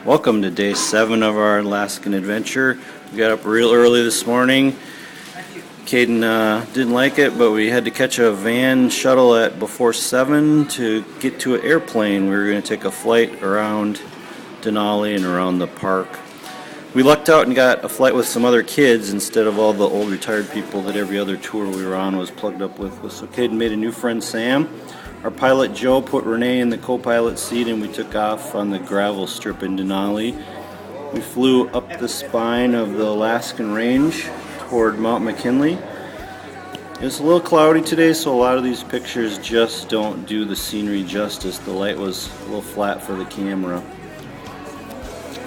Welcome to day 7 of our Alaskan adventure. We got up real early this morning. Caden didn't like it, but we had to catch a van shuttle at before 7 to get to an airplane. We were going to take a flight around Danali and around the park. We lucked out and got a flight with some other kids instead of all the old retired people that every other tour we were on was plugged up with. So Caden made a new friend, Sam. Our pilot Joe put Renee in the co-pilot seat and we took off on the gravel strip in Danali. We flew up the spine of the Alaskan range toward Mount McKinley. It's a little cloudy today, so a lot of these pictures just don't do the scenery justice. The light was a little flat for the camera.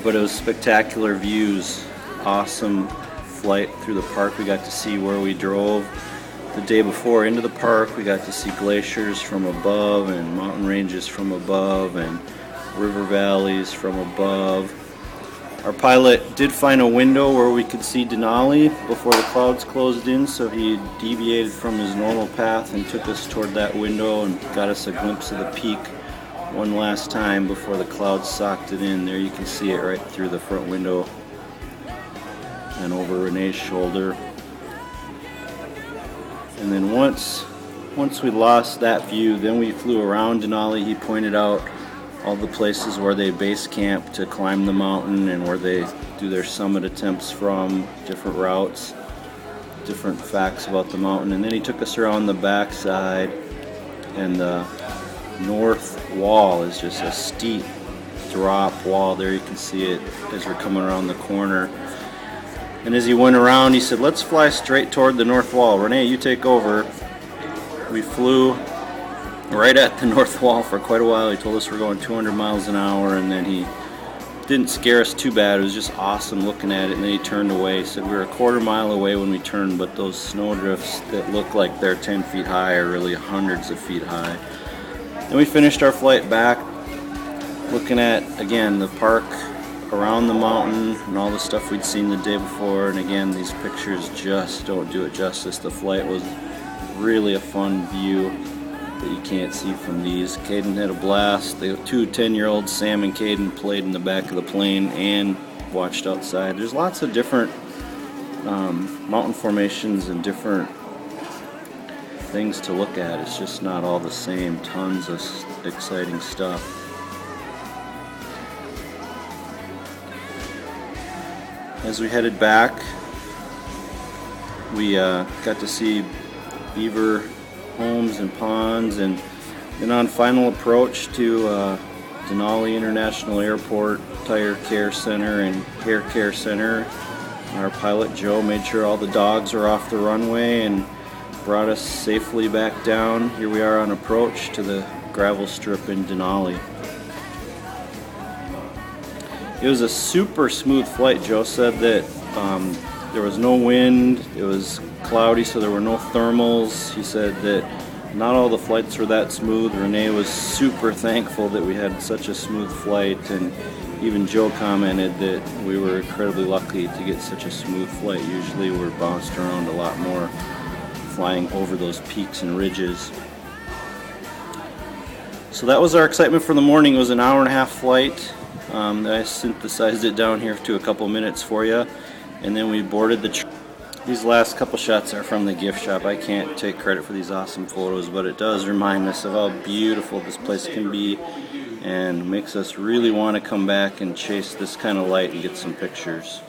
But it was spectacular views, awesome flight through the park. We got to see where we drove the day before into the park. We got to see glaciers from above and mountain ranges from above and river valleys from above. Our pilot did find a window where we could see Danali before the clouds closed in, so he deviated from his normal path and took us toward that window and got us a glimpse of the peak one last time before the clouds socked it in. There you can see it right through the front window and over Renee's shoulder. And then once we lost that view, then we flew around Danali. He pointed out all the places where they base camp to climb the mountain and where they do their summit attempts from, different routes, different facts about the mountain. And then he took us around the backside, and the north wall is just a steep drop wall. There you can see it as we're coming around the corner. And as he went around, he said, "Let's fly straight toward the north wall. Renee, you take over." We flew right at the north wall for quite a while. He told us we're going 200 miles an hour, and then he didn't scare us too bad. It was just awesome looking at it, and then he turned away. He said we were a quarter mile away when we turned, but those snowdrifts that look like they're 10 feet high are really hundreds of feet high. Then we finished our flight back, looking at, again, the park around the mountain and all the stuff we'd seen the day before. And again, these pictures just don't do it justice. The flight was really a fun view that you can't see from these. Caden had a blast. The two 10-year-olds, Sam and Caden, played in the back of the plane and watched outside. There's lots of different mountain formations and different things to look at. It's just not all the same. Tons of exciting stuff. As we headed back, we got to see beaver homes and ponds, and then on final approach to Danali International Airport Tire Care Center and Hair Care Center, our pilot Joe made sure all the dogs were off the runway and brought us safely back down. Here we are on approach to the gravel strip in Danali. It was a super smooth flight. Joe said that there was no wind, it was cloudy, so there were no thermals. He said that not all the flights were that smooth. Renee was super thankful that we had such a smooth flight, and even Joe commented that we were incredibly lucky to get such a smooth flight. Usually we're bounced around a lot more flying over those peaks and ridges. So that was our excitement for the morning. It was an hour-and-a-half flight. I synthesized it down here to a couple minutes for you, and then we boarded the These last couple shots are from the gift shop. I can't take credit for these awesome photos, but it does remind us of how beautiful this place can be and makes us really want to come back and chase this kind of light and get some pictures.